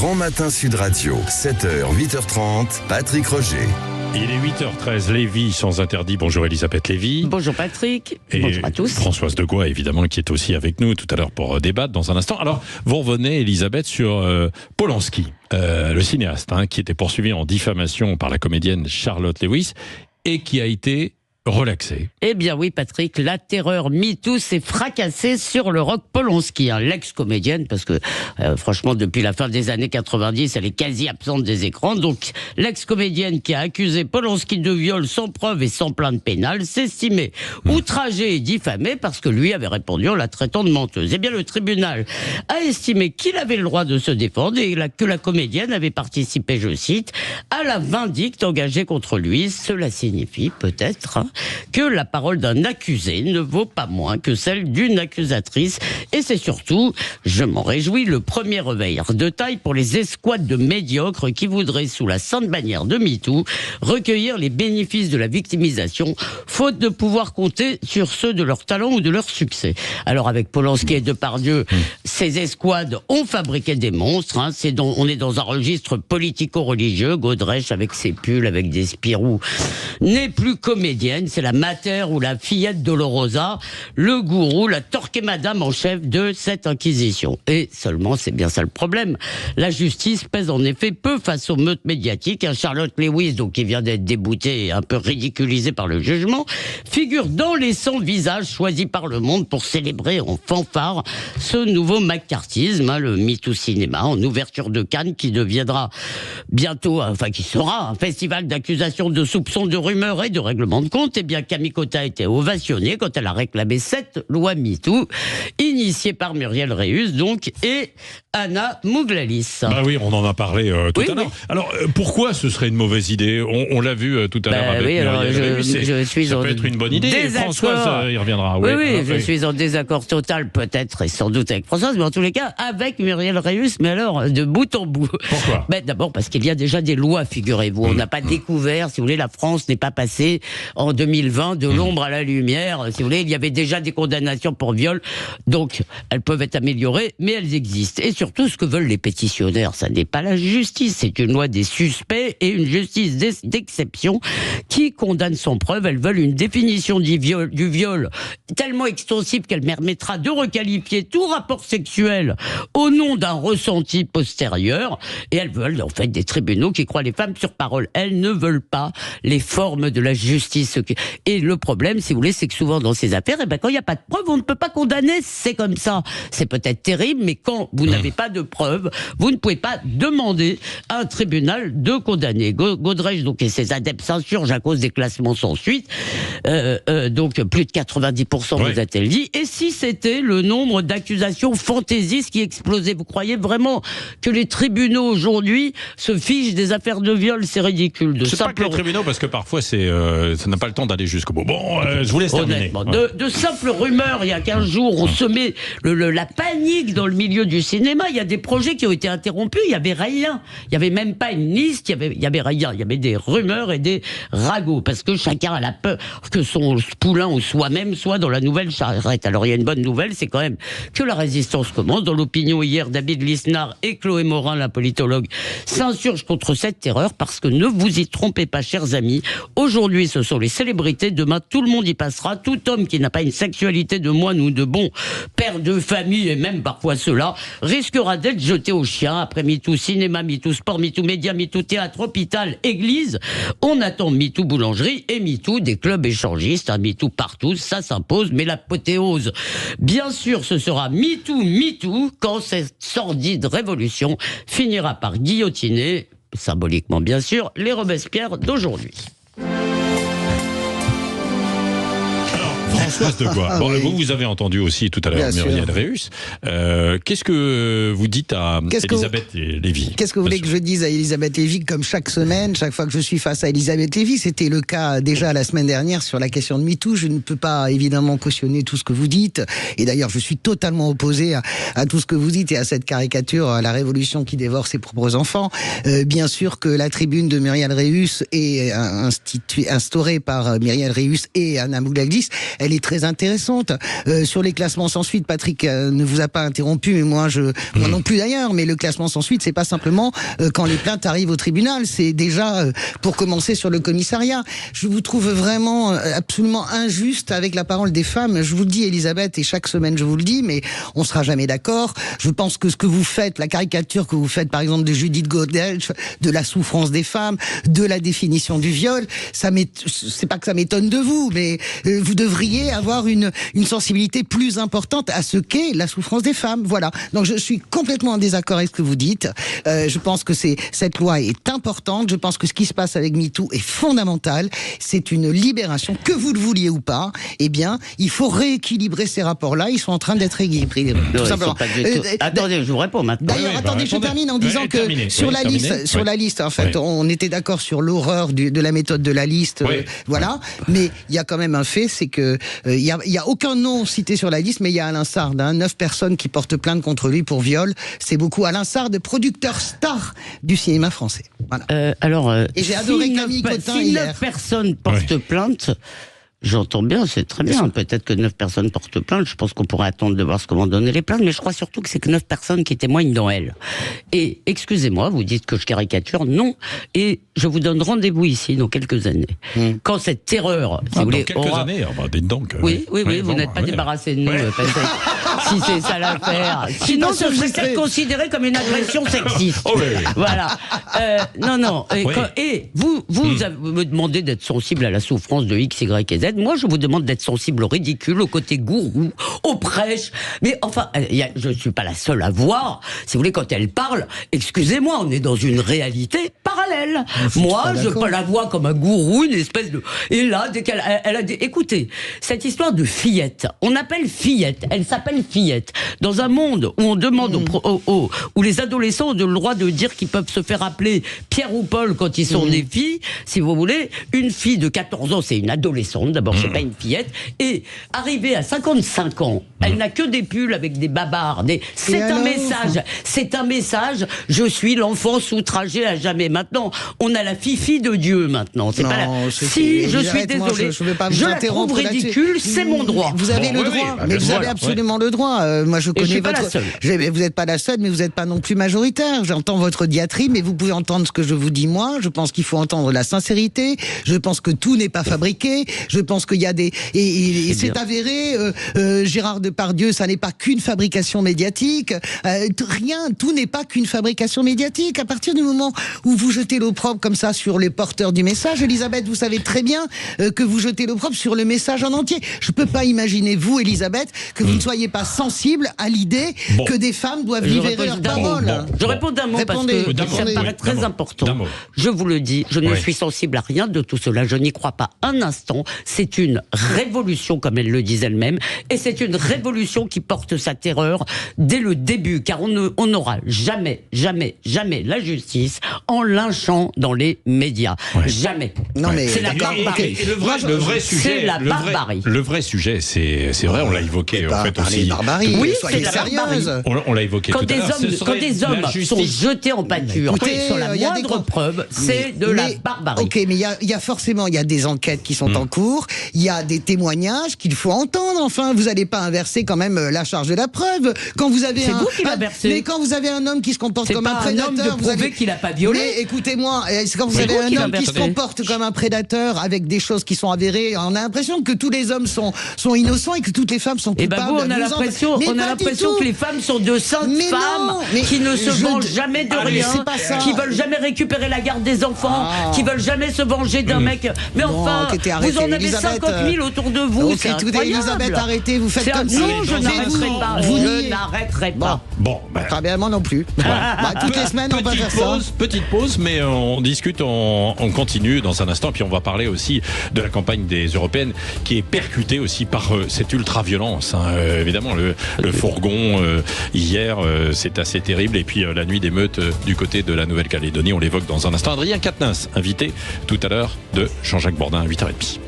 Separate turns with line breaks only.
Bon Matin Sud Radio, 7h, 8h30, Patrick Roger.
Il est 8h13, Lévy sans interdit. Bonjour Elisabeth Lévy.
Bonjour Patrick.
Et
bonjour à tous.
Françoise Degois, évidemment, qui est aussi avec nous tout à l'heure pour débattre dans un instant. Alors, vous revenez, Elisabeth, sur Polanski, le cinéaste, qui était poursuivi en diffamation par la comédienne Charlotte Lewis et qui a été relaxé.
Eh bien oui Patrick, la terreur MeToo s'est fracassée sur le rock Polanski, l'ex-comédienne, parce que franchement depuis la fin des années 90, elle est quasi absente des écrans, donc l'ex-comédienne qui a accusé Polanski de viol sans preuve et sans plainte pénale s'estimait outragée et diffamée parce que lui avait répondu en la traitant de menteuse. Eh bien le tribunal a estimé qu'il avait le droit de se défendre et que la comédienne avait participé, je cite, à la vindicte engagée contre lui. Cela signifie peut-être que la parole d'un accusé ne vaut pas moins que celle d'une accusatrice. Et c'est surtout, je m'en réjouis, le premier réveil de taille pour les escouades de médiocres qui voudraient, sous la sainte bannière de MeToo, recueillir les bénéfices de la victimisation, faute de pouvoir compter sur ceux de leur talent ou de leur succès. Alors avec Polanski et Depardieu, ces escouades ont fabriqué des monstres. On est dans un registre politico-religieux. Godrèche, avec ses pulls, avec des Spirou, n'est plus comédienne. C'est la mater ou la fillette Dolorosa, le gourou, la Torquemada en chef de cette inquisition. Et seulement, c'est bien ça le problème, la justice pèse en effet peu face aux meutes médiatiques. Charlotte Lewis, donc qui vient d'être déboutée et un peu ridiculisée par le jugement, figure dans les 100 visages choisis par le monde pour célébrer en fanfare ce nouveau macartisme, le MeToo Cinéma, en ouverture de Cannes, qui deviendra bientôt, qui sera un festival d'accusations, de soupçons, de rumeurs et de règlements de compte. Eh bien, Camille Cotin a été ovationnée quand elle a réclamé cette loi MeToo, initiée par Muriel Réus, donc, et Anna Mouglalis.
Ah oui, on en a parlé tout à l'heure. Oui. Alors, pourquoi ce serait une mauvaise idée ? On l'a vu tout à l'heure avec Muriel Réus. Ça peut être une bonne idée. Françoise y reviendra.
Oui, je suis en désaccord total, peut-être, et sans doute avec Françoise, mais en tous les cas, avec Muriel Réus, mais alors, de bout en bout.
Pourquoi ?
D'abord, parce qu'il y a déjà des lois, figurez-vous. On n'a pas découvert, si vous voulez, la France n'est pas passée en 2020 de l'ombre à la lumière. Si vous voulez, il y avait déjà des condamnations pour viol, donc elles peuvent être améliorées, mais elles existent. Et surtout, ce que veulent les pétitionnaires, ça n'est pas la justice, c'est une loi des suspects et une justice d'exception qui condamne sans preuve. Elles veulent une définition du viol tellement extensive qu'elle permettra de requalifier tout rapport sexuel au nom d'un ressenti postérieur. Et elles veulent en fait des tribunaux qui croient les femmes sur parole. Elles ne veulent pas les formes de la justice. Et le problème, si vous voulez, c'est que souvent dans ces affaires, quand il n'y a pas de preuves, on ne peut pas condamner. C'est comme ça. C'est peut-être terrible, mais quand vous n'avez pas de preuves, vous ne pouvez pas demander à un tribunal de condamner. Godrèche, donc, et ses adeptes s'insurgent à cause des classements sans suite. Donc, plus de 90%, vous a-t-elle dit. Et si c'était le nombre d'accusations fantaisistes qui explosait, vous croyez vraiment que les tribunaux aujourd'hui se fichent des affaires de viol? C'est ridicule.
C'est pas que les tribunaux, parce que parfois, ça n'a pas le temps d'aller jusqu'au bout. Bon, je vous laisse terminer.
De simples rumeurs, il y a 15 jours, on semait la panique dans le milieu du cinéma. Il y a des projets qui ont été interrompus, il n'y avait rien. Il n'y avait même pas une liste, il y avait rien. Il y avait des rumeurs et des ragots, parce que chacun a la peur que son poulain ou soi-même soit dans la nouvelle charrette. Alors il y a une bonne nouvelle, c'est quand même que la résistance commence. Dans l'opinion hier, David Lisnard et Chloé Morin, la politologue, s'insurgent contre cette terreur, parce que ne vous y trompez pas, chers amis. Aujourd'hui, ce sont les célébrités, demain tout le monde y passera. Tout homme qui n'a pas une sexualité de moine ou de bon père de famille, et même parfois cela, risquera d'être jeté au chien. Après MeToo cinéma, MeToo sport, MeToo média, MeToo théâtre, hôpital, église, on attend MeToo boulangerie et MeToo des clubs échangistes. MeToo partout, ça s'impose, mais l'apothéose, bien sûr, ce sera MeToo, quand cette sordide révolution finira par guillotiner, symboliquement bien sûr, les Robespierre d'aujourd'hui.
Françoise Degois. Bon, vous avez entendu aussi tout à l'heure Muriel Réus. Qu'est-ce que vous dites à Elisabeth Lévy?
Qu'est-ce que vous voulez que je dise à Elisabeth Lévy? Comme chaque semaine, chaque fois que je suis face à Elisabeth Lévy, c'était le cas déjà la semaine dernière sur la question de MeToo. Je ne peux pas évidemment cautionner tout ce que vous dites. Et d'ailleurs, je suis totalement opposé à tout ce que vous dites et à cette caricature, à la révolution qui dévore ses propres enfants. Bien sûr que la tribune de Muriel Réus est instaurée par Muriel Réus et Anna Mouglalis. Elle est est très intéressante. Sur les classements sans suite, Patrick ne vous a pas interrompu, mais moi non plus d'ailleurs. Mais le classement sans suite, c'est pas simplement quand les plaintes arrivent au tribunal, c'est déjà pour commencer sur le commissariat. Je vous trouve vraiment absolument injuste avec la parole des femmes. Je vous le dis, Elisabeth, et chaque semaine je vous le dis, mais on sera jamais d'accord. Je pense que ce que vous faites, la caricature que vous faites, par exemple, de Judith Godel, de la souffrance des femmes, de la définition du viol, c'est pas que ça m'étonne de vous, mais vous devriez avoir une sensibilité plus importante à ce qu'est la souffrance des femmes. Voilà. Donc je suis complètement en désaccord avec ce que vous dites. Je pense que cette loi est importante. Je pense que ce qui se passe avec MeToo est fondamental. C'est une libération, que vous le vouliez ou pas. Eh bien, il faut rééquilibrer ces rapports-là. Ils sont en train d'être équilibrés. Tout simplement.
Attendez, je vous réponds maintenant.
D'ailleurs, attendez, je termine en disant que sur la liste, en fait, on était d'accord sur l'horreur de la méthode de la liste, voilà. Mais il y a quand même un fait, c'est que il y a aucun nom cité sur la liste, mais il y a Alain Sard, 9 personnes qui portent plainte contre lui pour viol. C'est beaucoup. Alain Sard, producteur star du cinéma français. Voilà.
Et
j'ai adoré Camille Cotin
si
hier.
9 personnes portent plainte. J'entends bien, c'est très bien. Peut-être que 9 personnes portent plainte. Je pense qu'on pourrait attendre de voir comment donner les plaintes. Mais je crois surtout que c'est que 9 personnes qui témoignent dans elles. Et excusez-moi, vous dites que je caricature. Non. Et je vous donne rendez-vous ici dans quelques années. Quand cette terreur, si vous voulez,
dans quelques années, dites donc.
Oui, vous n'êtes pas débarrassé de nous, Patrick. Si c'est ça l'affaire. Sinon, ce serait considéré comme une agression sexiste. Voilà. Non. Et vous me demandez d'être sensible à la souffrance de X, Y et Z. Moi, je vous demande d'être sensible au ridicule, au côté gourou, aux prêches. Mais enfin, je ne suis pas la seule à voir. Si vous voulez, quand elle parle, excusez-moi, on est dans une réalité parallèle. Moi, je la vois comme un gourou, une espèce de... Et là, dès qu'elle a dit... Écoutez, cette histoire de fillette, on appelle fillette, elle s'appelle fillette. Dans un monde où on demande où les adolescents ont le droit de dire qu'ils peuvent se faire appeler Pierre ou Paul quand ils sont des filles, si vous voulez, une fille de 14 ans, c'est une adolescente, d'abord, c'est pas une fillette, et arrivée à 55 ans, elle n'a que des pulls avec des babards, c'est un message, je suis l'enfance outragée à jamais. Maintenant, on a la fifi de Dieu maintenant, c'est pas la... Si, je suis désolé, je la trouve ridicule, c'est mon droit.
Vous avez le droit, mais vous avez absolument le droit. Moi, je connais votre... Vous n'êtes pas la seule, mais vous n'êtes pas non plus majoritaire. J'entends votre diatribe, mais vous pouvez entendre ce que je vous dis moi. Je pense qu'il faut entendre la sincérité. Je pense que tout n'est pas fabriqué. Je pense qu'il y a des... Et c'est avéré, Gérard Depardieu, ça n'est pas qu'une fabrication médiatique. Tout n'est pas qu'une fabrication médiatique. À partir du moment où vous jetez l'opprobre comme ça sur les porteurs du message, Elisabeth, vous savez très bien que vous jetez l'opprobre sur le message en entier. Je peux pas imaginer, vous, Elisabeth, que vous ne soyez pas sensible à l'idée que des femmes doivent libérer leurs paroles.
Je réponds d'un mot parce que ça me paraît très important. Je vous le dis, je ne suis sensible à rien de tout cela. Je n'y crois pas un instant. C'est une révolution, comme elle le disait elle-même, et c'est une révolution qui porte sa terreur dès le début, car on n'aura jamais la justice en lynchant dans les médias. Jamais.
Non, mais
c'est la barbarie.
Le vrai sujet,
c'est la barbarie.
Le vrai sujet, c'est vrai, on l'a évoqué en fait aussi.
Oui,
c'est la barbarie.
On l'a évoqué tout à l'heure.
Quand des hommes sont jetés en pâture, sur la moindre preuve, c'est de la barbarie.
Ok, mais il y a forcément, il y a des enquêtes qui sont en cours, il y a des témoignages qu'il faut entendre. Enfin, vous n'allez pas inverser quand même la charge de la preuve. Quand vous avez
vous qui l'inversez.
Mais quand vous avez un homme qui se comporte comme un prédateur,
c'est pas un homme de prouver qu'il n'a pas violé.
Mais écoutez-moi, quand vous avez un homme qui se comporte comme un prédateur avec des choses qui sont avérées, on a l'impression que tous les hommes sont innocents et que toutes les femmes sont coupables.
Et on a l'impression que les femmes sont de saintes femmes qui ne se vengent jamais de rien, qui veulent jamais récupérer la garde des enfants, qui veulent jamais se venger d'un mec. Mais enfin, vous en avez 50 000 autour de vous. C'est incroyable.
Elisabeth, arrêtez, vous faites comme ça.
Non, je n'arrêterai pas. Je n'arrêterai pas.
Bon,
très bien, moi non plus. Toutes les semaines, on va faire ça.
Petite pause, mais on discute, on continue dans un instant, puis on va parler aussi de la campagne des européennes qui est percutée aussi par cette ultra-violence. Évidemment, le fourgon hier, c'est assez terrible, et puis la nuit d'émeute du côté de la Nouvelle-Calédonie, on l'évoque dans un instant. Adrien Quatennens, invité tout à l'heure de Jean-Jacques Bourdin à 8h30.